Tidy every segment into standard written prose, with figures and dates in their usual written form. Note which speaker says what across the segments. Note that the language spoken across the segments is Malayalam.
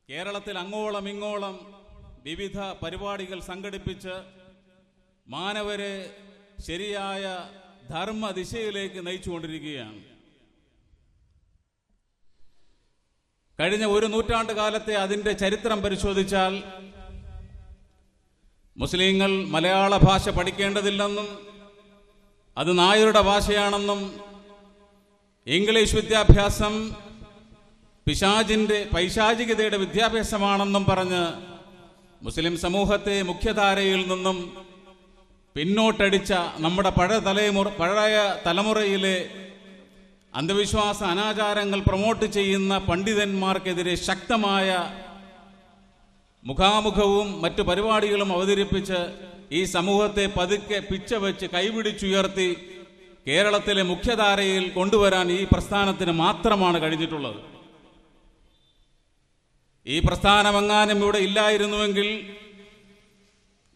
Speaker 1: കേരളത്തിൽ അങ്ങോളം ഇങ്ങോളം വിവിധ പരിപാടികൾ സംഘടിപ്പിച്ച് മാനവരെ ശരിയായ ധർമ്മ ദിശയിലേക്ക് നയിച്ചുകൊണ്ടിരിക്കുകയാണ്. കഴിഞ്ഞ ഒരു നൂറ്റാണ്ട് കാലത്തെ അതിൻ്റെ ചരിത്രം പരിശോധിച്ചാൽ മുസ്ലിങ്ങൾ മലയാള ഭാഷ പഠിക്കേണ്ടതില്ലെന്നും അത് നായരുടെ ഭാഷയാണെന്നും ഇംഗ്ലീഷ് വിദ്യാഭ്യാസം പൈശാചികതയുടെ വിദ്യാഭ്യാസമാണെന്നും പറഞ്ഞ് മുസ്ലിം സമൂഹത്തെ മുഖ്യധാരയിൽ നിന്നും പിന്നോട്ടടിച്ച നമ്മുടെ പഴയ തലമുറയിലെ അന്ധവിശ്വാസ അനാചാരങ്ങൾ പ്രൊമോട്ട് ചെയ്യുന്ന പണ്ഡിതന്മാർക്കെതിരെ ശക്തമായ മുഖാമുഖവും മറ്റു പരിപാടികളും അവതരിപ്പിച്ച് ഈ സമൂഹത്തെ പതുക്കെ പിച്ചവെച്ച് കൈപിടിച്ചുയർത്തി കേരളത്തിലെ മുഖ്യധാരയിൽ കൊണ്ടുവരാൻ ഈ പ്രസ്ഥാനത്തിന് മാത്രമാണ് കഴിഞ്ഞിട്ടുള്ളത്. ഈ പ്രസ്ഥാനമെങ്ങാനും ഇവിടെ ഇല്ലായിരുന്നുവെങ്കിൽ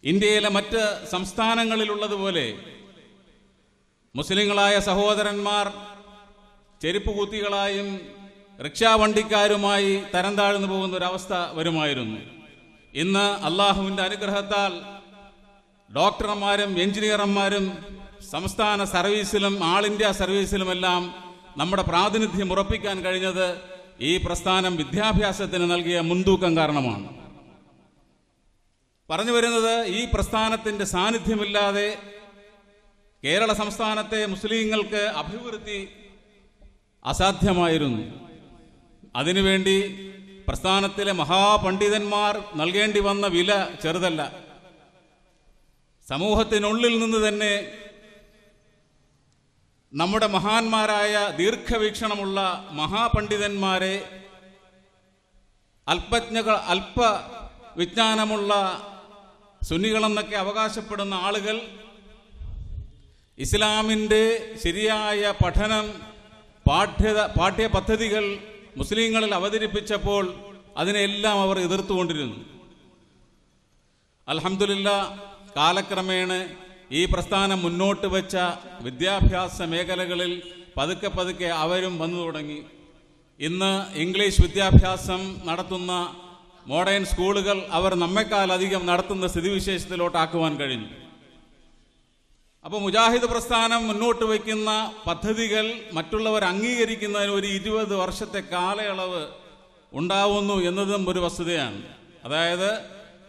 Speaker 1: ഇന്ത്യയിലെ മറ്റ് സംസ്ഥാനങ്ങളിലുള്ളതുപോലെ മുസ്ലിങ്ങളായ സഹോദരന്മാർ ചെരുപ്പ് കുത്തികളായും റിക്ഷാവണ്ടിക്കാരുമായി തരം താഴ്ന്നു പോകുന്ന ഒരവസ്ഥ വരുമായിരുന്നു. ഇന്ന് അള്ളാഹുവിൻ്റെ അനുഗ്രഹത്താൽ ഡോക്ടർമാരും എഞ്ചിനീയർമാരും സംസ്ഥാന സർവീസിലും ആൾ ഇന്ത്യ സർവീസിലുമെല്ലാം നമ്മുടെ പ്രാതിനിധ്യം ഉറപ്പിക്കാൻ കഴിഞ്ഞത് ഈ പ്രസ്ഥാനം വിദ്യാഭ്യാസത്തിന് നൽകിയ മുൻതൂക്കം കാരണമാണ്. പറഞ്ഞു വരുന്നത്, ഈ പ്രസ്ഥാനത്തിൻ്റെ സാന്നിധ്യമില്ലാതെ കേരള സംസ്ഥാനത്തെ മുസ്ലിങ്ങൾക്ക് അഭിവൃദ്ധി അസാധ്യമായിരുന്നു. അതിനുവേണ്ടി പ്രസ്ഥാനത്തിലെ മഹാപണ്ഡിതന്മാർ നൽകേണ്ടി വന്ന വില ചെറുതല്ല. സമൂഹത്തിനുള്ളിൽ നിന്ന് തന്നെ നമ്മുടെ മഹാന്മാരായ ദീർഘവീക്ഷണമുള്ള മഹാപണ്ഡിതന്മാരെ, അല്പ വിജ്ഞാനമുള്ള സുന്നികളെന്നൊക്കെ അവകാശപ്പെടുന്ന ആളുകൾ ഇസ്ലാമിൻ്റെ ശരിയായ പഠനം പാഠ്യപദ്ധതികൾ മുസ്ലിങ്ങളിൽ അവതരിപ്പിച്ചപ്പോൾ അതിനെല്ലാം അവർ എതിർത്തുകൊണ്ടിരുന്നു. അൽഹംദുലില്ലാഹ്, കാലക്രമേണ ഈ പ്രസ്ഥാനം മുന്നോട്ട് വെച്ച വിദ്യാഭ്യാസ മേഖലകളിൽ പതുക്കെ പതുക്കെ അവരും വന്നു തുടങ്ങി. ഇന്ന് ഇംഗ്ലീഷ് വിദ്യാഭ്യാസം നടത്തുന്ന മോഡേൺ സ്കൂളുകൾ അവർ നമ്മെക്കാളധികം നടത്തുന്ന സ്ഥിതിവിശേഷത്തിലോട്ടാക്കുവാൻ കഴിഞ്ഞു. അപ്പോൾ മുജാഹിദ് പ്രസ്ഥാനം മുന്നോട്ട് വയ്ക്കുന്ന പദ്ധതികൾ മറ്റുള്ളവർ അംഗീകരിക്കുന്നതിന് ഒരു 20 വർഷത്തെ കാലയളവ് ഉണ്ടാവുന്നു എന്നതും ഒരു വസ്തുതയാണ്. അതായത്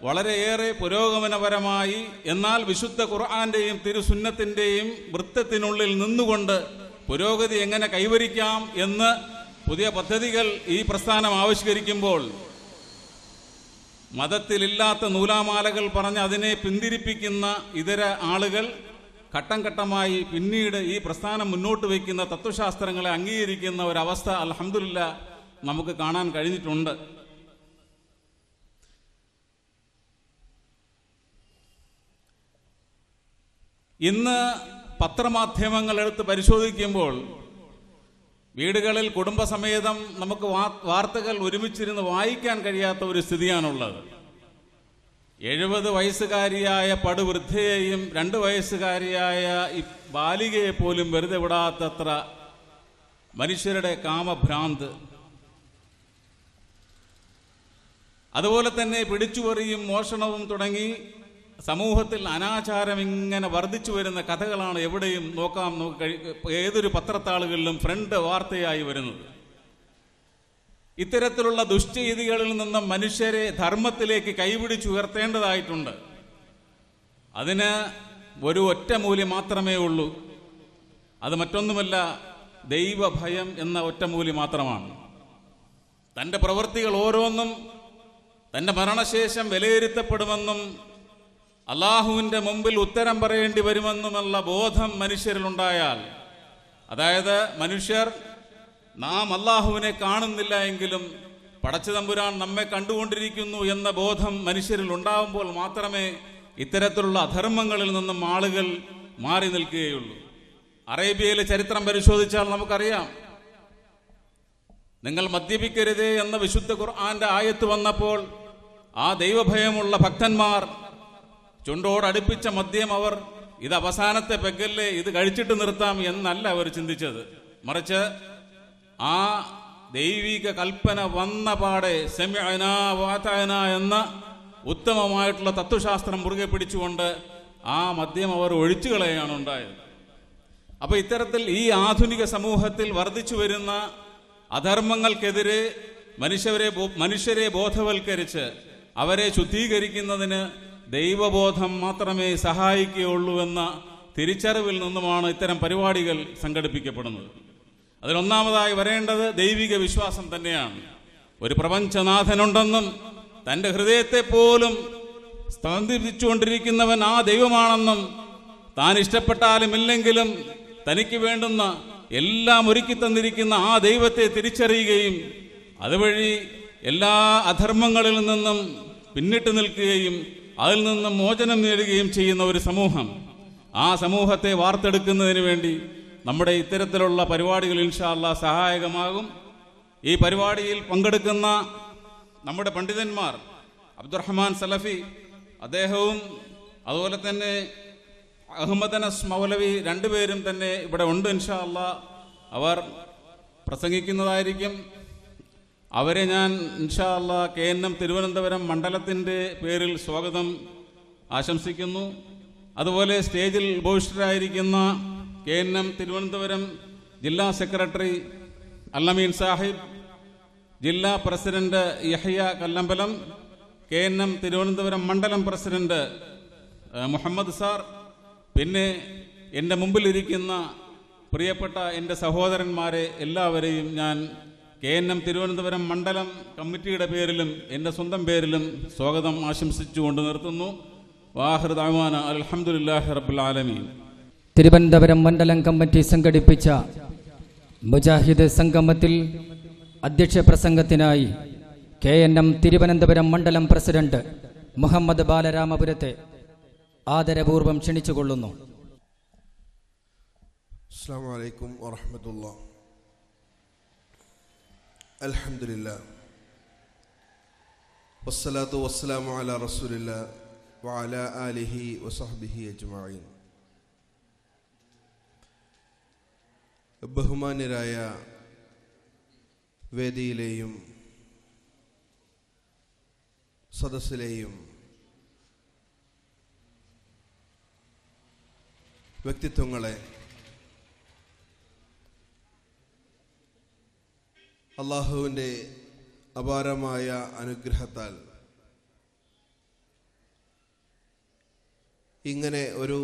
Speaker 1: വളരെയേറെ പുരോഗമനപരമായി, എന്നാൽ വിശുദ്ധ ഖുർആന്റെയും തിരുസുന്നത്തിൻ്റെയും വൃത്തത്തിനുള്ളിൽ നിന്നുകൊണ്ട് പുരോഗതി എങ്ങനെ കൈവരിക്കാം എന്ന് പുതിയ പദ്ധതികൾ ഈ പ്രസ്ഥാനം ആവിഷ്കരിക്കുമ്പോൾ മതത്തിലില്ലാത്ത നൂലാമാലകൾ പറഞ്ഞ് അതിനെ പിന്തിരിപ്പിക്കുന്ന ഇതര ആളുകൾ ഘട്ടം ഘട്ടമായി പിന്നീട് ഈ പ്രസ്ഥാനം മുന്നോട്ട് വയ്ക്കുന്ന തത്വശാസ്ത്രങ്ങളെ അംഗീകരിക്കുന്ന ഒരവസ്ഥ അൽഹംദുലില്ലാഹ് നമുക്ക് കാണാൻ കഴിഞ്ഞിട്ടുണ്ട്. ഇന്ന് പത്രമാധ്യമങ്ങൾ എടുത്ത് പരിശോധിക്കുമ്പോൾ വീടുകളിൽ കുടുംബസമേതം നമുക്ക് വാർത്തകൾ ഒരുമിച്ചിരുന്ന് വായിക്കാൻ കഴിയാത്ത ഒരു സ്ഥിതിയാണുള്ളത്. 70 വയസ്സുകാരിയായ പടുവൃദ്ധയെയും 2 വയസ്സുകാരിയായ ഈ ബാലികയെ പോലും വെറുതെ വിടാത്തത്ര മനുഷ്യരുടെ കാമഭ്രാന്ത്. അതുപോലെ തന്നെ പിടിച്ചുപറിയും മോഷണവും തുടങ്ങി സമൂഹത്തിൽ അനാചാരം ഇങ്ങനെ വർദ്ധിച്ചു വരുന്ന കഥകളാണ് എവിടെയും ഏതൊരു പത്രത്താളുകളിലും ഫ്രണ്ട് വാർത്തയായി വരുന്നത്. ഇത്തരത്തിലുള്ള ദുശ്ചെയ്തികളിൽ നിന്നും മനുഷ്യരെ ധർമ്മത്തിലേക്ക് കൈപിടിച്ചുയർത്തേണ്ടതായിട്ടുണ്ട്. അതിന് ഒരു ഒറ്റ മൂല്യം മാത്രമേ ഉള്ളൂ. അത് മറ്റൊന്നുമല്ല, ദൈവഭയം എന്ന ഒറ്റമൂല്യം മാത്രമാണ്. തൻ്റെ പ്രവൃത്തികൾ ഓരോന്നും തൻ്റെ മരണശേഷം വിലയിരുത്തപ്പെടുമെന്നും അള്ളാഹുവിൻ്റെ മുമ്പിൽ ഉത്തരം പറയേണ്ടി വരുമെന്നുമുള്ള ബോധം മനുഷ്യരിലുണ്ടായാൽ, അതായത് മനുഷ്യർ നാം അള്ളാഹുവിനെ കാണുന്നില്ല എങ്കിലും പടച്ചതമ്പുരാൻ നമ്മെ കണ്ടുകൊണ്ടിരിക്കുന്നു എന്ന ബോധം മനുഷ്യരിൽ ഉണ്ടാവുമ്പോൾ മാത്രമേ ഇത്തരത്തിലുള്ള അധർമ്മങ്ങളിൽ നിന്നും ആളുകൾ മാറി നിൽക്കുകയുള്ളൂ. അറേബ്യയിലെ ചരിത്രം പരിശോധിച്ചാൽ നമുക്കറിയാം, നിങ്ങൾ മദ്യപിക്കരുതേ എന്ന വിശുദ്ധ ഖുർആന്റെ ആയത്ത് വന്നപ്പോൾ ആ ദൈവഭയമുള്ള ഭക്തന്മാർ ചുണ്ടോടടുപ്പിച്ച മദ്യം അവർ ഇത് അവസാനത്തെ പെഗല്ലേ, ഇത് കഴിച്ചിട്ട് നിർത്താം എന്നല്ല അവർ ചിന്തിച്ചത്. മറിച്ച് ആ ദൈവിക കൽപ്പന വന്ന പാടെ സമിഅനാ വഅതഅനാ എന്ന ഉത്തമമായിട്ടുള്ള തത്വശാസ്ത്രം മുറുകെ പിടിച്ചുകൊണ്ട് ആ മദ്യം അവർ ഒഴിച്ചു കളയുകയാണ് ഉണ്ടായത്. അപ്പൊ ഇത്തരത്തിൽ ഈ ആധുനിക സമൂഹത്തിൽ വർദ്ധിച്ചു വരുന്ന അധർമ്മങ്ങൾക്കെതിരെ മനുഷ്യരെ ബോധവൽക്കരിച്ച് അവരെ ശുദ്ധീകരിക്കുന്നതിന് ദൈവബോധം മാത്രമേ സഹായിക്കുകയുള്ളൂ എന്ന തിരിച്ചറിവിൽ നിന്നുമാണ് ഇത്തരം പരിപാടികൾ സംഘടിപ്പിക്കപ്പെടുന്നത്. അതിലൊന്നാമതായി വരേണ്ടത് ദൈവിക വിശ്വാസം തന്നെയാണ്. ഒരു പ്രപഞ്ചനാഥനുണ്ടെന്നും തൻ്റെ ഹൃദയത്തെ പോലും സ്പന്ദിച്ചുകൊണ്ടിരിക്കുന്നവൻ ആ ദൈവമാണെന്നും താൻ ഇഷ്ടപ്പെട്ടാലും ഇല്ലെങ്കിലും തനിക്ക് വേണ്ടുന്ന എല്ലാം ഒരുക്കി തന്നിരിക്കുന്ന ആ ദൈവത്തെ തിരിച്ചറിയുകയും അതുവഴി എല്ലാ അധർമ്മങ്ങളിൽ നിന്നും പിന്നിട്ട് നിൽക്കുകയും അതിൽ നിന്നും മോചനം നേടുകയും ചെയ്യുന്ന ഒരു സമൂഹം, ആ സമൂഹത്തെ വാർത്തെടുക്കുന്നതിന് വേണ്ടി നമ്മുടെ ഇത്തരത്തിലുള്ള പരിപാടികൾ ഇൻഷാ അല്ലാഹ് സഹായകമാകും. ഈ പരിപാടിയിൽ പങ്കെടുക്കുന്ന നമ്മുടെ പണ്ഡിതന്മാർ അബ്ദുറഹ്മാൻ സലഫി അദ്ദേഹവും അതുപോലെ തന്നെ അഹമ്മദ് അനസ് മൗലവി രണ്ടുപേരും തന്നെ ഇവിടെ ഉണ്ട്. ഇൻഷാ അല്ലാഹ് അവർ പ്രസംഗിക്കുന്നതായിരിക്കും. അവരെ ഞാൻ ഇൻഷാ അല്ലാഹ് KNM തിരുവനന്തപുരം മണ്ഡലത്തിൻ്റെ പേരിൽ സ്വാഗതം ആശംസിക്കുന്നു. അതുപോലെ സ്റ്റേജിൽ ഉപവിഷ്ടരായിരിക്കുന്ന KNM തിരുവനന്തപുരം ജില്ലാ സെക്രട്ടറി അല്ലമീൻ സാഹിബ്, ജില്ലാ പ്രസിഡന്റ് യഹ്യ കല്ലമ്പലം, KNM തിരുവനന്തപുരം മണ്ഡലം പ്രസിഡന്റ് മുഹമ്മദ് സാർ, പിന്നെ എൻ്റെ മുമ്പിലിരിക്കുന്ന പ്രിയപ്പെട്ട എൻ്റെ സഹോദരന്മാരെ എല്ലാവരെയും ഞാൻ KNM തിരുവനന്തപുരം മണ്ഡലം കമ്മിറ്റിയുടെ പേരിലും എൻ്റെ സ്വന്തം പേരിലും സ്വാഗതം ആശംസിച്ചുകൊണ്ട് നിർത്തുന്നു. വാഹിർ ദഅ്വാന അൽഹംദുലില്ലാഹി റബ്ബിൽ ആലമീൻ.
Speaker 2: തിരുവനന്തപുരം മണ്ഡലം കമ്മിറ്റി സംഘടിപ്പിച്ച മുജാഹിദ് സംഗമത്തിൽ അധ്യക്ഷ പ്രസംഗത്തിനായി KNM തിരുവനന്തപുരം മണ്ഡലം പ്രസിഡന്റ് മുഹമ്മദ് ബാലരാമപുരത്തെ ആദരപൂർവ്വം ക്ഷണിച്ചുകൊള്ളുന്നു.
Speaker 3: അസ്സലാമു അലൈക്കും വറഹ്മത്തുള്ളാഹി. അൽഹംദുലില്ലാഹ് വസ്സലാത്തു വസ്സലാമു അലാ റസൂലില്ലാഹ് വഅലാ ആലിഹി വസഹ്ബിഹി അജ്മഈൻ. ബഹുമാന്യരായ വേദിയിലെയും സദസ്സിലെയും വ്യക്തിത്വങ്ങളെ, അള്ളാഹുവിൻ്റെ അപാരമായ അനുഗ്രഹത്താൽ ഇങ്ങനെ ഒരു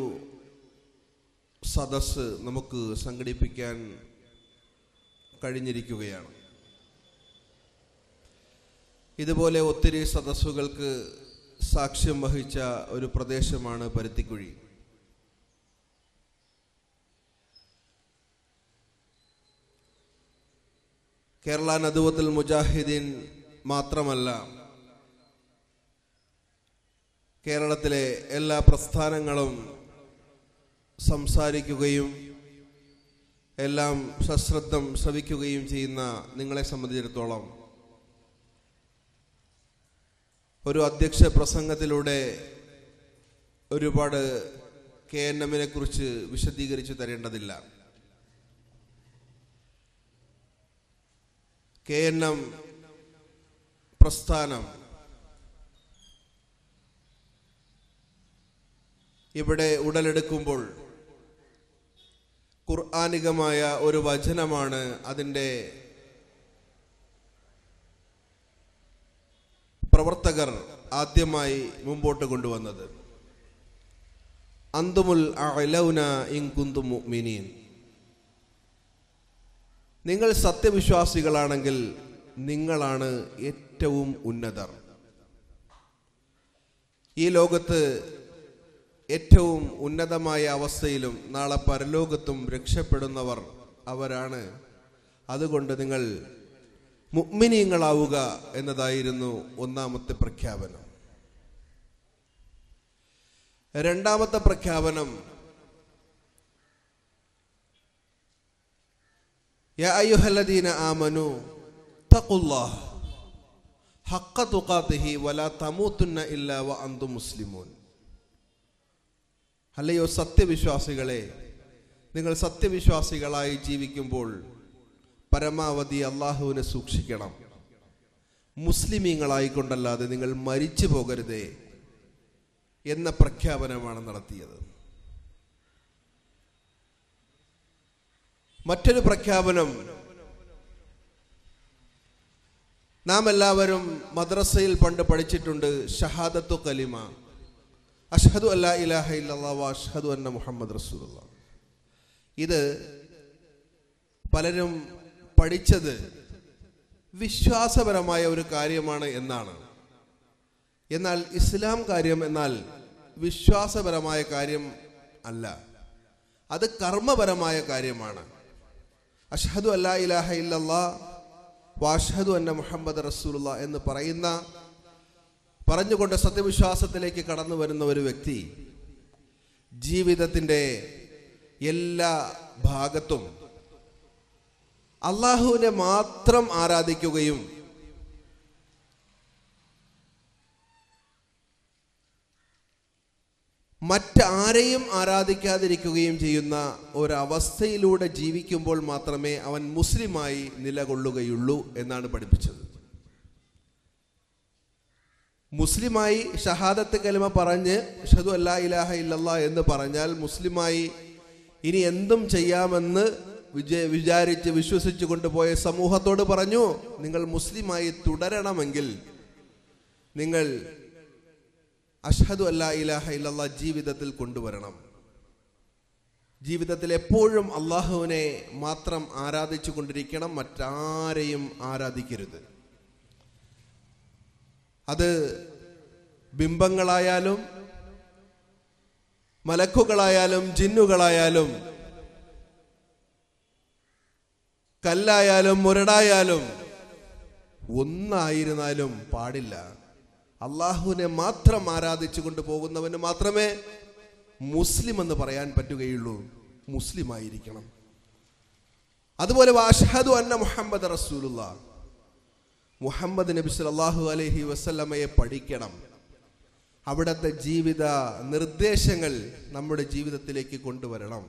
Speaker 3: സദസ്സ് നമുക്ക് സംഘടിപ്പിക്കാൻ കഴിഞ്ഞിരിക്കുകയാണ്. ഇതുപോലെ ഒത്തിരി സദസ്സുകൾക്ക് സാക്ഷ്യം വഹിച്ച ഒരു പ്രദേശമാണ് പരുത്തിക്കുഴി. കേരള നദുവത്തുൽ മുജാഹിദീൻ മാത്രമല്ല, കേരളത്തിലെ എല്ലാ പ്രസ്ഥാനങ്ങളും സംസാരിക്കുകയും എല്ലാം സശ്രദ്ധം ശ്രവിക്കുകയും ചെയ്യുന്ന നിങ്ങളെ സംബന്ധിച്ചിടത്തോളം ഒരു അധ്യക്ഷ പ്രസംഗത്തിലൂടെ ഒരുപാട് KNMനെ കുറിച്ച് വിശദീകരിച്ചു തരേണ്ടതില്ല. KNM പ്രസ്ഥാനം ഇവിടെ ഉടലെടുക്കുമ്പോൾ ഖുർആനികമായ ഒരു വചനമാണ് അതിൻ്റെ പ്രവർത്തകർ ആദ്യമായി മുമ്പോട്ട് കൊണ്ടുവന്നത്. അന്തുമുൽ അഅലൗന ഇൻ കുന്തും മുഅ്മിനീൻ. നിങ്ങൾ സത്യവിശ്വാസികളാണെങ്കിൽ നിങ്ങളാണ് ഏറ്റവും ഉന്നതർ. ഈ ലോകത്ത് ഏറ്റവും ഉന്നതമായ അവസ്ഥയിലും നാളെ പരലോകത്തും രക്ഷപ്പെടുന്നവർ അവരാണ്. അതുകൊണ്ട് നിങ്ങൾ മുഅ്മിനീങ്ങളാവുക എന്നതായിരുന്നു ഒന്നാമത്തെ പ്രഖ്യാപനം. രണ്ടാമത്തെ പ്രഖ്യാപനം, യാ അയ്യുഹല്ലദീന ആമനു തഖുല്ലാഹ ഹഖ്ക തുഖാതിഹി വലാ തമൂതുന്ന ഇല്ലാ വഅൻതും മുസ്ലിമൂൻ. അല്ലയോ സത്യവിശ്വാസികളെ, നിങ്ങൾ സത്യവിശ്വാസികളായി ജീവിക്കുമ്പോൾ പരമാവധി അള്ളാഹുവിനെ സൂക്ഷിക്കണം. മുസ്ലിമീങ്ങളായിക്കൊണ്ടല്ലാതെ നിങ്ങൾ മരിച്ചു പോകരുതേ എന്ന പ്രഖ്യാപനമാണ് നടത്തിയത്. മറ്റൊരു പ്രഖ്യാപനം, നാം എല്ലാവരും മദ്രസയിൽ പണ്ട് പഠിച്ചിട്ടുണ്ട്, ഷഹാദത്തു കലിമ, അഷ്ഹദു അല്ലാ ഇലാഹ ഇല്ലല്ലാഹ് വ അഷ്ഹദു അന്ന മുഹമ്മദ് റസൂലുള്ളാഹ്. ഇത് പലരും പഠിച്ചത് വിശ്വാസപരമായ ഒരു കാര്യമാണ് എന്നാണ്. എന്നാൽ ഇസ്ലാം കാര്യം എന്നാൽ വിശ്വാസപരമായ കാര്യം അല്ല, അത് കർമ്മപരമായ കാര്യമാണ്. അഷ്ഹദു അല്ലാ ഇലാഹ ഇല്ലല്ലാഹ് വ അഷ്ഹദു അന്ന മുഹമ്മദ് റസൂലുള്ളാഹ് എന്ന് പറഞ്ഞുകൊണ്ട് സത്യവിശ്വാസത്തിലേക്ക് കടന്നു വരുന്ന ഒരു വ്യക്തി ജീവിതത്തിൻ്റെ എല്ലാ ഭാഗത്തും അള്ളാഹുവിനെ മാത്രം ആരാധിക്കുകയും മറ്റാരെയും ആരാധിക്കാതിരിക്കുകയും ചെയ്യുന്ന ഒരവസ്ഥയിലൂടെ ജീവിക്കുമ്പോൾ മാത്രമേ അവൻ മുസ്ലിമായി നിലകൊള്ളുകയുള്ളൂ എന്നാണ് പഠിപ്പിച്ചത്. മുസ്ലിമായി ഷഹാദത്ത് കലിമ പറഞ്ഞ് അഷ്ഹദു അല്ലാ ഇലാഹ ഇല്ലല്ലാഹ് എന്ന് പറഞ്ഞാൽ മുസ്ലിമായി ഇനി എന്തും ചെയ്യാമെന്ന് വിചാരിച്ച് വിശ്വസിച്ചു കൊണ്ടുപോയ സമൂഹത്തോട് പറഞ്ഞു, നിങ്ങൾ മുസ്ലിമായി തുടരണമെങ്കിൽ നിങ്ങൾ അഷ്ഹദു അല്ലാ ഇലാഹ ഇല്ലല്ലാഹ് ജീവിതത്തിൽ കൊണ്ടുവരണം. ജീവിതത്തിൽ എപ്പോഴും അള്ളാഹുവിനെ മാത്രം ആരാധിച്ചു കൊണ്ടിരിക്കണം, മറ്റാരെയും ആരാധിക്കരുത്. അത് ബിംബങ്ങളായാലും മലക്കുകളായാലും ജിന്നുകളായാലും കല്ലായാലും മുരടായാലും ഒന്നായിരുന്നാലും പാടില്ല. അള്ളാഹുവിനെ മാത്രം ആരാധിച്ചു കൊണ്ടുപോകുന്നവന് മാത്രമേ മുസ്ലിം എന്ന് പറയാൻ പറ്റുകയുള്ളൂ. മുസ്ലിം ആയിരിക്കണം. അതുപോലെ അഷ്ഹദു അന്ന മുഹമ്മദ് റസൂലുള്ളാഹ്, മുഹമ്മദ് നബി സല്ലല്ലാഹു അലൈഹി വസല്ലമയെ പഠിക്കണം. അവിടുത്തെ ജീവിത നിർദ്ദേശങ്ങൾ നമ്മുടെ ജീവിതത്തിലേക്ക് കൊണ്ടുവരണം.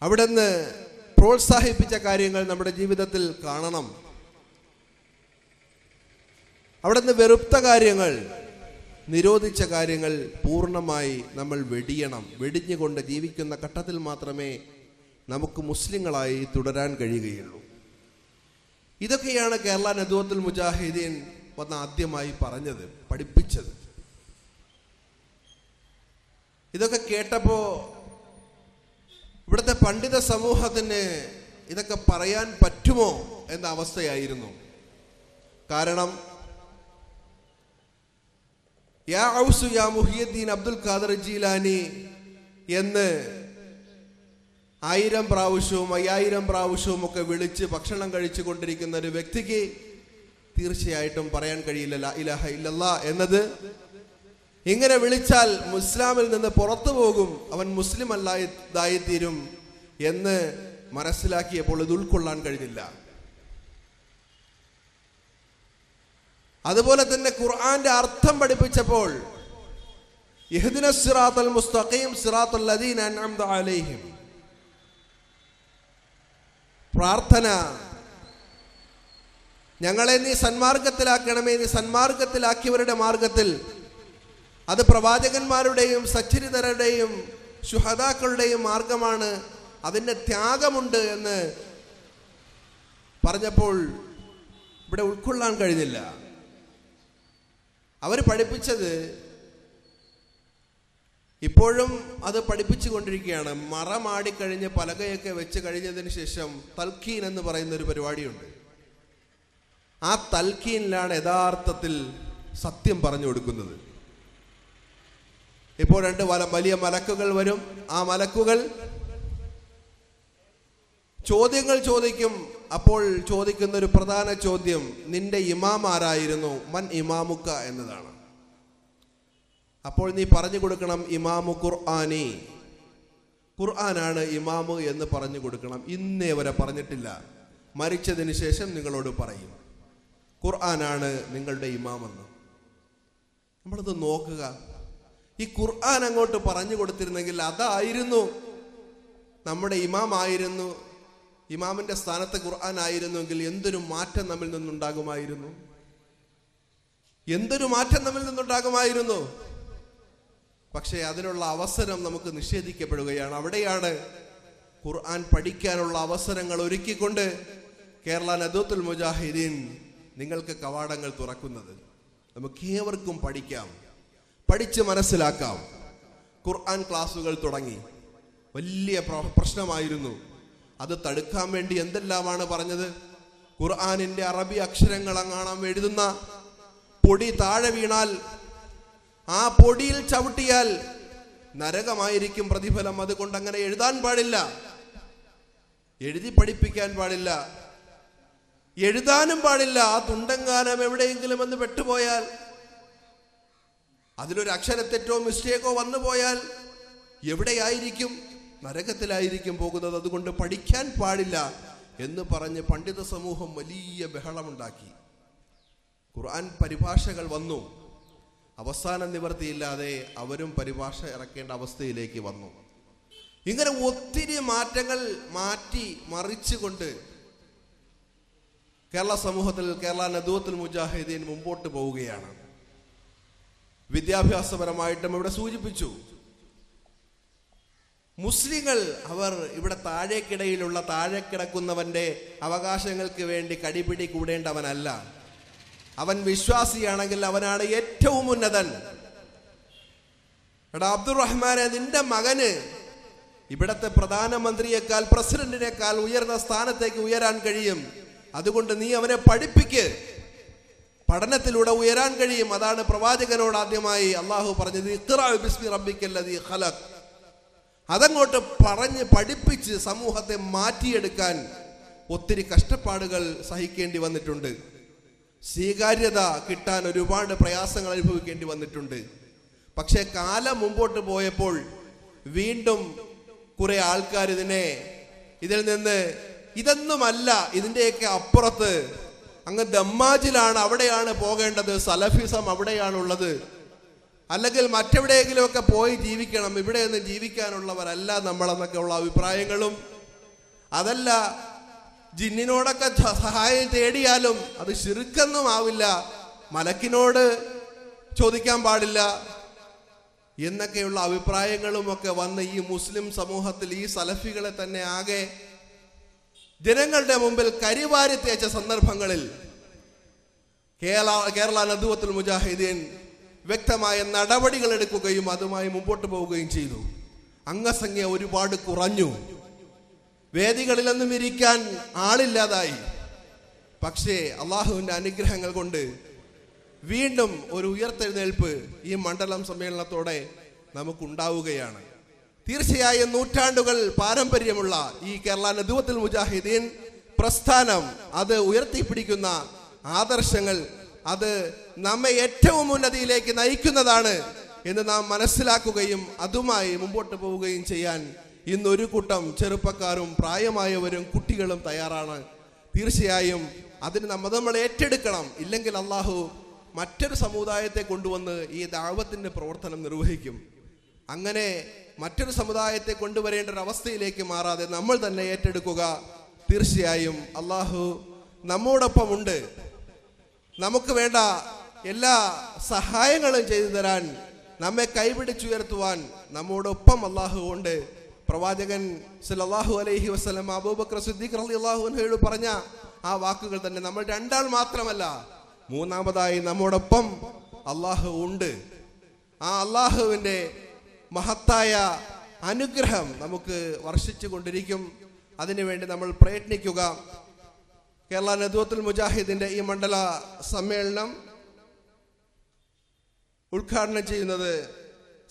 Speaker 3: അവിടുന്ന് പ്രോത്സാഹിപ്പിച്ച കാര്യങ്ങൾ നമ്മുടെ ജീവിതത്തിൽ കാണണം. അവിടുന്ന് വെറുത്ത കാര്യങ്ങൾ, നിരോധിച്ച കാര്യങ്ങൾ പൂർണ്ണമായി നമ്മൾ വെടിഞ്ഞുകൊണ്ട് ജീവിക്കുന്ന ഘട്ടത്തിൽ മാത്രമേ നമുക്ക് മുസ്ലിങ്ങളായി തുടരാൻ കഴിയുകയുള്ളൂ. ഇതൊക്കെയാണ് കേരള നദ്വത്തുൽ മുജാഹിദീൻ വന്ന് ആദ്യമായി പറഞ്ഞത്, പഠിപ്പിച്ചത്. ഇതൊക്കെ കേട്ടപ്പോ ഇവിടുത്തെ പണ്ഡിത സമൂഹത്തിന് ഇതൊക്കെ പറയാൻ പറ്റുമോ എന്ന അവസ്ഥയായിരുന്നു. കാരണം യാ ഔസു യാ മുഹിയുദ്ദീൻ അബ്ദുൽ ഖാദർ ജീലാനി എന്ന് 1000 പ്രാവശ്യവും 5000 പ്രാവശ്യവും ഒക്കെ വിളിച്ച് ഭക്ഷണം കഴിച്ചു കൊണ്ടിരിക്കുന്ന ഒരു വ്യക്തിക്ക് തീർച്ചയായിട്ടും പറയാൻ കഴിയില്ല ലാ ഇലാഹ ഇല്ലല്ലാഹ് എന്നത്. ഇങ്ങനെ വിളിച്ചാൽ മുസ്ലിമിൽ നിന്ന് പുറത്തു പോകും, അവൻ മുസ്ലിം അല്ലാതായിത്തീരും എന്ന് മനസ്സിലാക്കിയപ്പോൾ ഇത് ഉൾക്കൊള്ളാൻ കഴിഞ്ഞില്ല. അതുപോലെ തന്നെ ഖുർആന്റെ അർത്ഥം പഠിപ്പിച്ചപ്പോൾ ഇഹ്ദിനസ് സിറാത്തൽ മുസ്തഖീം സിറാത്തൽ ലദീന അൻഅംത അലൈഹിം, പ്രാർത്ഥന, ഞങ്ങളെ നീ സന്മാർഗത്തിലാക്കണമേ, നീ സന്മാർഗത്തിലാക്കിയവരുടെ മാർഗത്തിൽ. അത് പ്രവാചകന്മാരുടെയും സച്ചരിതരുടെയും ശുഹദാക്കളുടെയും മാർഗമാണ്, അതിൻ്റെ ത്യാഗമുണ്ട് എന്ന് പറഞ്ഞപ്പോൾ ഇവിടെ ഉൾക്കൊള്ളാൻ കഴിഞ്ഞില്ല. അവർ പഠിപ്പിച്ചത് ഇപ്പോഴും അത് പഠിപ്പിച്ചു കൊണ്ടിരിക്കുകയാണ്. മറമാടിക്കഴിഞ്ഞ് പലകയൊക്കെ വെച്ച് കഴിഞ്ഞതിന് ശേഷം തൽക്കീൻ എന്ന് പറയുന്ന ഒരു പരിപാടിയുണ്ട്. ആ തൽക്കീനിലാണ് യഥാർത്ഥത്തിൽ സത്യം പറഞ്ഞു കൊടുക്കുന്നത്. ഇപ്പോൾ 2 വലിയ മലക്കുകൾ വരും. ആ മലക്കുകൾ ചോദ്യങ്ങൾ ചോദിക്കും. അപ്പോൾ ചോദിക്കുന്ന ഒരു പ്രധാന ചോദ്യം, നിന്റെ ഇമാം ആരായിരുന്നു, മൻ ഇമാമുക്ക എന്നതാണ്. അപ്പോൾ നീ പറഞ്ഞു കൊടുക്കണം, ഇമാമു ഖുർആനി, ഖുർആനാണ് ഇമാമു എന്ന് പറഞ്ഞു കൊടുക്കണം. ഇന്നേ വരെ പറഞ്ഞിട്ടില്ല. മരിച്ചതിന് ശേഷം നിങ്ങളോട് പറയും ഖുർആനാണ് നിങ്ങളുടെ ഇമാമെന്ന്. നമ്മളത് നോക്കുക. ഈ ഖുർആൻ അങ്ങോട്ട് പറഞ്ഞു കൊടുത്തിരുന്നെങ്കിൽ അതായിരുന്നു നമ്മുടെ ഇമാം ആയിരുന്നു ഇമാമിന്റെ സ്ഥാനത്ത് ഖുർആൻ ആയിരുന്നുവെങ്കിൽ എന്തൊരു മാറ്റം നമ്മിൽ നിന്നുണ്ടാകുമായിരുന്നു, എന്തൊരു മാറ്റം നമ്മിൽ നിന്നുണ്ടാകുമായിരുന്നു. പക്ഷേ അതിനുള്ള അവസരം നമുക്ക് നിഷേധിക്കപ്പെടുകയാണ്. അവിടെയാണ് ഖുർആൻ പഠിക്കാനുള്ള അവസരങ്ങൾ ഒരുക്കിക്കൊണ്ട് കേരള നദുത്തുൽ മുജാഹിദീൻ നിങ്ങൾക്ക് കവാടങ്ങൾ തുറക്കുന്നത്. നമുക്ക് ഏവർക്കും പഠിക്കാം, പഠിച്ച് മനസ്സിലാക്കാം. ഖുർആൻ ക്ലാസുകൾ തുടങ്ങി, വലിയ പ്രശ്നമായിരുന്നു. അത് തടുക്കാൻ വേണ്ടി എന്തെല്ലാമാണ് പറഞ്ഞത്. ഖുർആനിന്റെ അറബി അക്ഷരങ്ങൾ അങ്ങാണം എഴുതുന്ന പൊടി താഴെ വീണാൽ ആ പൊടിയിൽ ചവിട്ടിയാൽ നരകമായിരിക്കും പ്രതിഫലം. അതുകൊണ്ട് അങ്ങനെ എഴുതാൻ പാടില്ല, എഴുതി പഠിപ്പിക്കാൻ പാടില്ല, എഴുതാനും പാടില്ല. ആ തുണ്ടങ്കാനം എവിടെയെങ്കിലും ഒന്ന് പെട്ടുപോയാൽ, അതിലൊരു അക്ഷരത്തെറ്റോ മിസ്റ്റേക്കോ വന്നു പോയാൽ എവിടെയായിരിക്കും? നരകത്തിലായിരിക്കും പോകുന്നത്. അതുകൊണ്ട് പഠിക്കാൻ പാടില്ല എന്ന് പറഞ്ഞ് പണ്ഡിത സമൂഹം വലിയ ബഹളമുണ്ടാക്കി. ഖുർആൻ പരിഭാഷകൾ വന്നു. അവസാന നിവൃത്തിയില്ലാതെ അവരും പരിഭാഷ ഇറക്കേണ്ട അവസ്ഥയിലേക്ക് വന്നു. ഇങ്ങനെ ഒത്തിരി മാറ്റങ്ങൾ മാറ്റി മറിച്ചുകൊണ്ട് കേരള സമൂഹത്തിൽ കേരള നദുവത്തുൽ മുജാഹിദീൻ മുമ്പോട്ട് പോവുകയാണ്. വിദ്യാഭ്യാസപരമായിട്ടും ഇവിടെ സൂചിപ്പിച്ചു, മുസ്ലിങ്ങൾ അവർ ഇവിടെ താഴേക്കിടയിലുള്ള താഴെ കിടക്കുന്നവന്റെ അവകാശങ്ങൾക്ക് വേണ്ടി കടിപിടി കൂടേണ്ടവനല്ല. അവൻ വിശ്വാസിയാണെങ്കിൽ അവനാണ് ഏറ്റവും ഉന്നതൻ. എടാ അബ്ദുറഹ്മാനെ, നിന്റെ മകന് ഇവിടത്തെ പ്രധാനമന്ത്രിയേക്കാൾ പ്രസിഡന്റിനേക്കാൾ ഉയർന്ന സ്ഥാനത്തേക്ക് ഉയരാൻ കഴിയും. അതുകൊണ്ട് നീ അവനെ പഠിപ്പിക്ക്, പഠനത്തിലൂടെ ഉയരാൻ കഴിയും. അതാണ് പ്രവാചകനോട് ആദ്യമായി അള്ളാഹു പറഞ്ഞത്, ഇഖ്റാ ബിസ്മി റബ്ബിക്കല്ലദീ ഖലഖ്. അതങ്ങോട്ട് പറഞ്ഞ് പഠിപ്പിച്ച് സമൂഹത്തെ മാറ്റിയെടുക്കാൻ ഒത്തിരി കഷ്ടപ്പാടുകൾ സഹിക്കേണ്ടി വന്നിട്ടുണ്ട്. സ്വീകാര്യത കിട്ടാൻ ഒരുപാട് പ്രയാസങ്ങൾ അനുഭവിക്കേണ്ടി വന്നിട്ടുണ്ട്. പക്ഷെ കാലം മുമ്പോട്ട് പോയപ്പോൾ വീണ്ടും കുറെ ആൾക്കാർ ഇതിൽ നിന്ന് ഇതൊന്നുമല്ല, ഇതിൻ്റെയൊക്കെ അപ്പുറത്ത് അങ്ങ് ദമ്മാജിലാണ്, അവിടെയാണ് പോകേണ്ടത്, സലഫിസം അവിടെയാണുള്ളത്, അല്ലെങ്കിൽ മറ്റെവിടെയെങ്കിലുമൊക്കെ പോയി ജീവിക്കണം, ഇവിടെയൊന്നും ജീവിക്കാനുള്ളവരല്ല നമ്മളെന്നൊക്കെ ഉള്ള അഭിപ്രായങ്ങളും, അതല്ല ജിന്നിനോടൊക്കെ സഹായം തേടിയാലും അത് ശിർക്കൊന്നും ആവില്ല, മലക്കിനോട് ചോദിക്കാൻ പാടില്ല എന്നൊക്കെയുള്ള അഭിപ്രായങ്ങളും ഒക്കെ വന്ന് ഈ മുസ്ലിം സമൂഹത്തിൽ ഈ സലഫികളെ തന്നെ ആകെ ജനങ്ങളുടെ മുമ്പിൽ കരിവാരി തേച്ച സന്ദർഭങ്ങളിൽ കേരള നദുവത്തുൽ മുജാഹിദീൻ വ്യക്തമായ നടപടികൾ എടുക്കുകയും അതുമായി മുമ്പോട്ട് പോവുകയും ചെയ്തു. അംഗസംഖ്യ ഒരുപാട് കുറഞ്ഞു, വേദികളിലൊന്നും ഇരിക്കാൻ ആളില്ലാതായി. പക്ഷേ അള്ളാഹുവിൻ്റെ അനുഗ്രഹങ്ങൾ കൊണ്ട് വീണ്ടും ഒരു ഉയർത്തെഴുന്നേൽപ്പ് ഈ മണ്ഡലം സമ്മേളനത്തോടെ നമുക്കുണ്ടാവുകയാണ്. തീർച്ചയായും നൂറ്റാണ്ടുകൾ പാരമ്പര്യമുള്ള ഈ കേരള നദുവത്തുൽ മുജാഹിദീൻ പ്രസ്ഥാനം, അത് ഉയർത്തിപ്പിടിക്കുന്ന ആദർശങ്ങൾ, അത് നമ്മെ ഏറ്റവും ഉന്നതിയിലേക്ക് നയിക്കുന്നതാണ് എന്ന് നാം മനസ്സിലാക്കുകയും അതുമായി മുമ്പോട്ട് പോവുകയും ചെയ്യാൻ ഇന്നൊരു കൂട്ടം ചെറുപ്പക്കാരും പ്രായമായവരും കുട്ടികളും തയ്യാറാണ്. തീർച്ചയായും അതിന് നമ്മൾ ഏറ്റെടുക്കണം. ഇല്ലെങ്കിൽ അള്ളാഹു മറ്റൊരു സമുദായത്തെ കൊണ്ടുവന്ന് ഈ ദഅവത്തിന്റെ പ്രവർത്തനം നിർവഹിക്കും. അങ്ങനെ മറ്റൊരു സമുദായത്തെ കൊണ്ടുവരേണ്ട ഒരു അവസ്ഥയിലേക്ക് മാറാതെ നമ്മൾ തന്നെ ഏറ്റെടുക്കുക. തീർച്ചയായും അള്ളാഹു നമ്മോടൊപ്പമുണ്ട്. നമുക്ക് വേണ്ട എല്ലാ സഹായങ്ങളും ചെയ്തു തരാൻ, നമ്മെ കൈപിടിച്ചുയർത്തുവാൻ നമ്മോടൊപ്പം അള്ളാഹു ഉണ്ട്. പ്രവാചകൻ സല്ലല്ലാഹു അലൈഹി വസല്ലം അബൂബക്കർ സിദ്ദീഖ് റളിയല്ലാഹു അൻഹു പറഞ്ഞ ആ വാക്കുകൾ തന്നെ നമ്മൾ രണ്ടാൾ മാത്രമല്ല, മൂന്നാമതായി നമ്മോടൊപ്പം അള്ളാഹു ഉണ്ട്. ആ അള്ളാഹുവിൻ്റെ മഹത്തായ അനുഗ്രഹം നമുക്ക് വർഷിച്ചു കൊണ്ടിരിക്കും. അതിനുവേണ്ടി നമ്മൾ പ്രയത്നിക്കുക. കേരള നദുവത്തുൽ മുജാഹിദിന്റെ ഈ മണ്ഡല സമ്മേളനം ഉദ്ഘാടനം ചെയ്യുന്നത്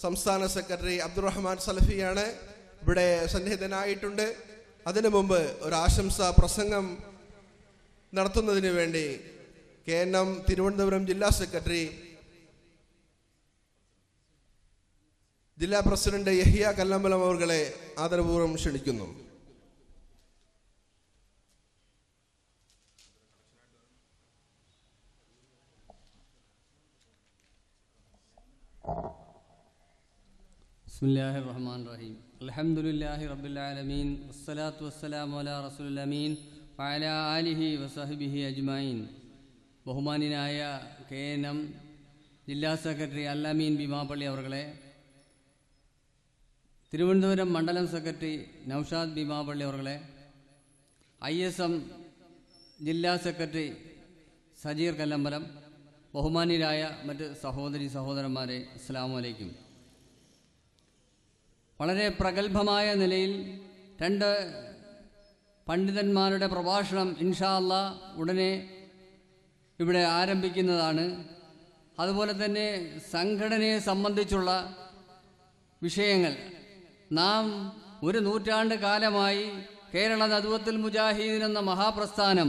Speaker 3: സംസ്ഥാന സെക്രട്ടറി അബ്ദുറഹ്മാൻ സലഫിയാണ്. ഇവിടെ സന്നിഹിതനായിട്ടുണ്ട്. അതിനു മുമ്പ് ഒരു ആശംസാ പ്രസംഗം നടത്തുന്നതിന് വേണ്ടി KNM തിരുവനന്തപുരം ജില്ലാ സെക്രട്ടറി, ജില്ലാ പ്രസിഡന്റ് യഹിയ കല്ലമ്പലം അവരെ ആദരപൂർവ്വം ക്ഷണിക്കുന്നു.
Speaker 4: ബിസ്മില്ലാഹിർ റഹ്മാനിർ റഹീം. അൽഹംദുലില്ലാഹി റബ്ബിൽ ആലമീൻ വസ്സലാത്തു വസ്സലാമു അലാ റസൂലിൽ അമീൻ വഅലാ ആലിഹി വസഹ്ബിഹി അജ്മഈൻ. ബഹുമാന്യനായ KNM ജില്ലാ സെക്രട്ടറി അൽ-അമീൻ ഭീമാപ്പള്ളി അവർകളെ, തിരുവനന്തപുരം മണ്ഡലം സെക്രട്ടറി നൗഷാദ് ഭീമാപ്പള്ളി അവർകളെ, ISM ജില്ലാ സെക്രട്ടറി സജീർ കല്ലമ്പലം, ബഹുമാന്യരായ മറ്റ് സഹോദരി സഹോദരന്മാരെ, അസ്സലാമു അലൈക്കും. വളരെ പ്രഗത്ഭമായ നിലയിൽ രണ്ട് പണ്ഡിതന്മാരുടെ പ്രഭാഷണം ഇൻഷാ അല്ലാഹ് ഉടനെ ഇവിടെ ആരംഭിക്കുന്നതാണ്. അതുപോലെ തന്നെ സംഘടനയെ സംബന്ധിച്ചുള്ള വിഷയങ്ങൾ നാം ഒരു നൂറ്റാണ്ട് കാലമായി കേരള നദ്വത്തുൽ മുജാഹിദീൻ എന്ന മഹാപ്രസ്ഥാനം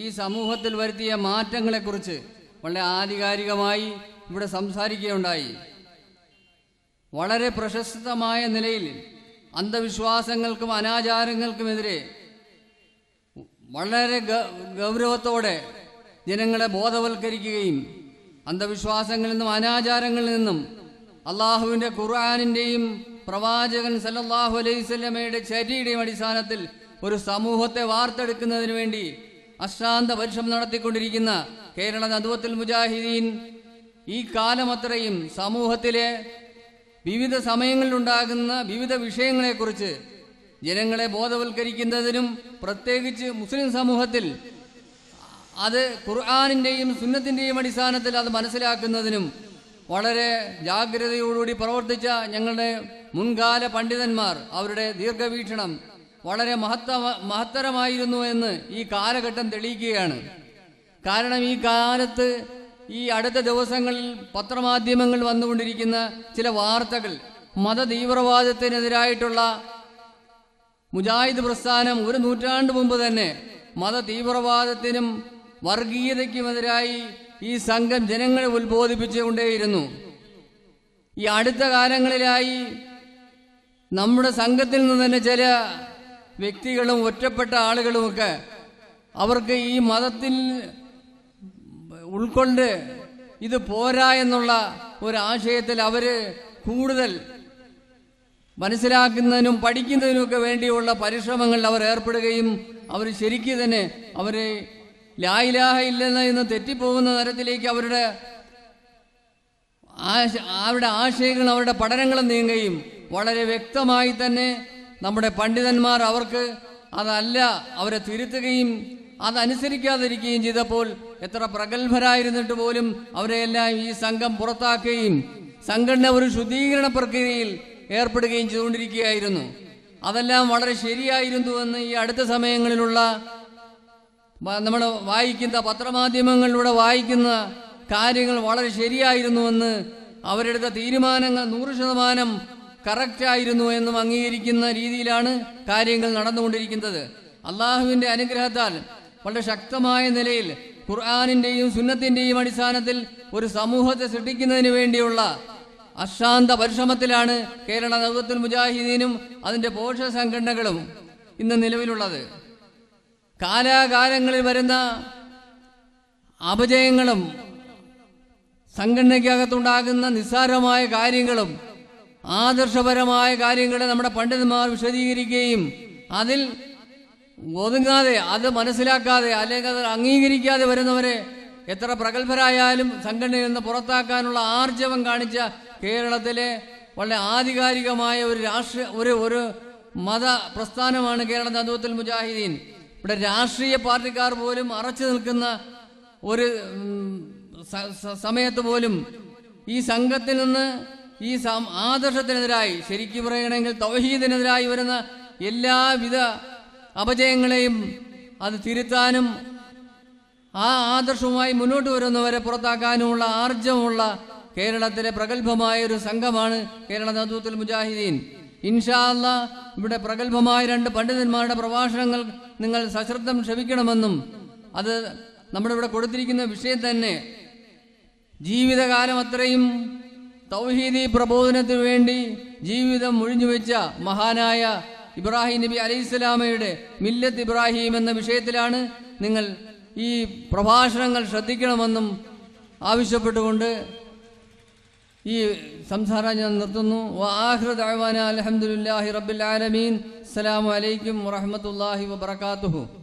Speaker 4: ഈ സമൂഹത്തിൽ വരുത്തിയ മാറ്റങ്ങളെക്കുറിച്ച് വളരെ ആധികാരികമായി ഇവിടെ സംസാരിക്കുകയുണ്ടായി. വളരെ പ്രശസ്തമായ നിലയിൽ അന്ധവിശ്വാസങ്ങൾക്കും അനാചാരങ്ങൾക്കുമെതിരെ വളരെ ഗൗരവത്തോടെ ജനങ്ങളെ ബോധവൽക്കരിക്കുകയും അന്ധവിശ്വാസങ്ങളിൽ നിന്നും അനാചാരങ്ങളിൽ നിന്നും അള്ളാഹുവിൻ്റെ ഖുർആനിൻ്റെയും പ്രവാചകൻ സല്ലല്ലാഹു അലൈഹി വസല്ലമയുടെ ചര്യയുടെയും അടിസ്ഥാനത്തിൽ ഒരു സമൂഹത്തെ വാർത്തെടുക്കുന്നതിന് വേണ്ടി അശ്രാന്ത പരിശ്രമം നടത്തിക്കൊണ്ടിരിക്കുന്ന കേരള നദ്വത്തുൽ മുജാഹിദീൻ ഈ കാലമത്രയും സമൂഹത്തിലെ വിവിധ സമയങ്ങളിലുണ്ടാകുന്ന വിവിധ വിഷയങ്ങളെക്കുറിച്ച് ജനങ്ങളെ ബോധവൽക്കരിക്കുന്നതിനും പ്രത്യേകിച്ച് മുസ്ലിം സമൂഹത്തിൽ അത് ഖുർആനിൻ്റെയും സുന്നത്തിൻ്റെയും അടിസ്ഥാനത്തിൽ അത് മനസ്സിലാക്കുന്നതിനും വളരെ ജാഗ്രതയോടുകൂടി പ്രവർത്തിച്ച ഞങ്ങളുടെ മുൻകാല പണ്ഡിതന്മാർ, അവരുടെ ദീർഘവീക്ഷണം വളരെ മഹത്തരമായിരുന്നു എന്ന് ഈ കാലഘട്ടം തെളിയിക്കുകയാണ്. കാരണം ഈ കാലത്ത് ഈ അടുത്ത ദിവസങ്ങളിൽ പത്രമാധ്യമങ്ങൾ വന്നുകൊണ്ടിരിക്കുന്ന ചില വാർത്തകൾ മതതീവ്രവാദത്തിനെതിരായിട്ടുള്ള മുജാഹിദ് പ്രസ്ഥാനം ഒരു നൂറ്റാണ്ട് മുമ്പ് തന്നെ മതതീവ്രവാദത്തിനും വർഗീയതയ്ക്കുമെതിരായി ഈ സംഘം ജനങ്ങളെ ഉത്ബോധിപ്പിച്ചുകൊണ്ടേയിരുന്നു. ഈ അടുത്ത കാലങ്ങളിലായി നമ്മുടെ സംഘത്തിൽ നിന്ന് തന്നെ ചില വ്യക്തികളും ഒറ്റപ്പെട്ട ആളുകളുമൊക്കെ അവർക്ക് ഈ മതത്തിൽ ഉൾക്കൊണ്ട് ഇത് പോരാ എന്നുള്ള ഒരാശയത്തിൽ അവർ കൂടുതൽ മനസ്സിലാക്കുന്നതിനും പഠിക്കുന്നതിനുമൊക്കെ വേണ്ടിയുള്ള പരിശ്രമങ്ങളിൽ അവർ ഏർപ്പെടുകയും അവർ ശരിക്കും തന്നെ അവർ ലാ ഇലാഹ ഇല്ലല്ലാഹ് എന്ന് തെറ്റിപ്പോകുന്ന തരത്തിലേക്ക് അവരുടെ ആശയങ്ങൾ അവരുടെ പഠനങ്ങളും നീങ്ങുകയും വളരെ വ്യക്തമായി തന്നെ നമ്മുടെ പണ്ഡിതന്മാർ അവർക്ക് അതല്ല അവരെ തിരുത്തുകയും അതനുസരിക്കാതിരിക്കുകയും ചെയ്തപ്പോൾ എത്ര പ്രഗത്ഭരായിരുന്നിട്ട് പോലും അവരെയെല്ലാം ഈ സംഘം പുറത്താക്കുകയും സംഘടന ഒരു ശുദ്ധീകരണ പ്രക്രിയയിൽ ഏർപ്പെടുകയും ചെയ്തുകൊണ്ടിരിക്കുകയായിരുന്നു. അതെല്ലാം വളരെ ശരിയായിരുന്നുവെന്ന് ഈ അടുത്ത സമയങ്ങളിലുള്ള നമ്മൾ വായിക്കുന്ന പത്രമാധ്യമങ്ങളിലൂടെ വായിക്കുന്ന കാര്യങ്ങൾ വളരെ ശരിയായിരുന്നുവെന്ന്, അവരെടുത്ത തീരുമാനങ്ങൾ 100% കറക്റ്റായിരുന്നു എന്നും അംഗീകരിക്കുന്ന രീതിയിലാണ് കാര്യങ്ങൾ നടന്നുകൊണ്ടിരിക്കുന്നത്. അള്ളാഹുവിൻ്റെ അനുഗ്രഹത്താൽ വളരെ ശക്തമായ നിലയിൽ ഖുർആനിൻ്റെയും സുന്നത്തിൻ്റെയും അടിസ്ഥാനത്തിൽ ഒരു സമൂഹത്തെ സൃഷ്ടിക്കുന്നതിന് വേണ്ടിയുള്ള അശാന്ത പരിശ്രമത്തിലാണ് കേരള നദ്വത്തുൽ മുജാഹിദീനും അതിൻ്റെ പോഷക സംഘടനകളും ഇന്ന് നിലവിലുള്ളത്. കാലാകാലങ്ങളിൽ വരുന്ന അപജയങ്ങളും സംഘടനയ്ക്കകത്തുണ്ടാകുന്ന നിസ്സാരമായ കാര്യങ്ങളും ആദർശപരമായ കാര്യങ്ങളെ നമ്മുടെ പണ്ഡിതന്മാർ വിശദീകരിക്കുകയും അതിൽ ഒതുങ്ങാതെ അത് മനസ്സിലാക്കാതെ അല്ലെങ്കിൽ അത് അംഗീകരിക്കാതെ വരുന്നവരെ എത്ര പ്രഗത്ഭരായാലും സംഘടനയിൽ നിന്ന് പുറത്താക്കാനുള്ള ആർജവം കാണിച്ച കേരളത്തിലെ വളരെ ആധികാരികമായ ഒരു മത പ്രസ്ഥാനമാണ് കേരള നദ്വത്തുൽ മുജാഹിദീൻ. ഇവിടെ രാഷ്ട്രീയ പാർട്ടിക്കാർ പോലും അറച്ചു നിൽക്കുന്ന ഒരു സമയത്ത് പോലും ഈ സംഘത്തിൽ നിന്ന് ഈ ആദർശത്തിനെതിരായി, ശരിക്കും പറയുകയാണെങ്കിൽ തൗഹീദിനെതിരായി വരുന്ന എല്ലാവിധ അപജയങ്ങളെയും അത് തിരുത്താനും ആ ആദർശവുമായി മുന്നോട്ട് വരുന്നവരെ പുറത്താക്കാനുമുള്ള ആർജവമുള്ള കേരളത്തിലെ പ്രഗത്ഭമായ ഒരു സംഘമാണ് കേരള നദ്വത്തുൽ മുജാഹിദീൻ. ഇൻഷാ അല്ലാഹ് ഇവിടെ പ്രഗത്ഭമായ 2 പണ്ഡിതന്മാരുടെ പ്രഭാഷണങ്ങൾ നിങ്ങൾ സശ്രദ്ധം ക്ഷമിക്കണമെന്നും, അത് നമ്മുടെ ഇവിടെ കൊടുത്തിരിക്കുന്ന വിഷയം തന്നെ ജീവിതകാലം അത്രയും തൗഹീദി പ്രബോധനത്തിനു വേണ്ടി ജീവിതം ഒഴിഞ്ഞുവെച്ച മഹാനായ ഇബ്രാഹിം നബി അലൈഹിസ്സലാമയുടെ മില്ലത്ത് ഇബ്രാഹിം എന്ന വിഷയത്തിലാണ് നിങ്ങൾ ഈ പ്രഭാഷണങ്ങൾ ശ്രദ്ധിക്കണമെന്നും ആവശ്യപ്പെട്ടുകൊണ്ട് ഈ സംസാരം ഞാൻ നിർത്തുന്നു. വആഖിറു ദഅവാനാ അൽഹംദുലില്ലാഹി റബ്ബിൽ ആലമീൻ. അസ്സലാമു അലൈക്കും വറഹ്മത്തുള്ളാഹി വബറകാതുഹു.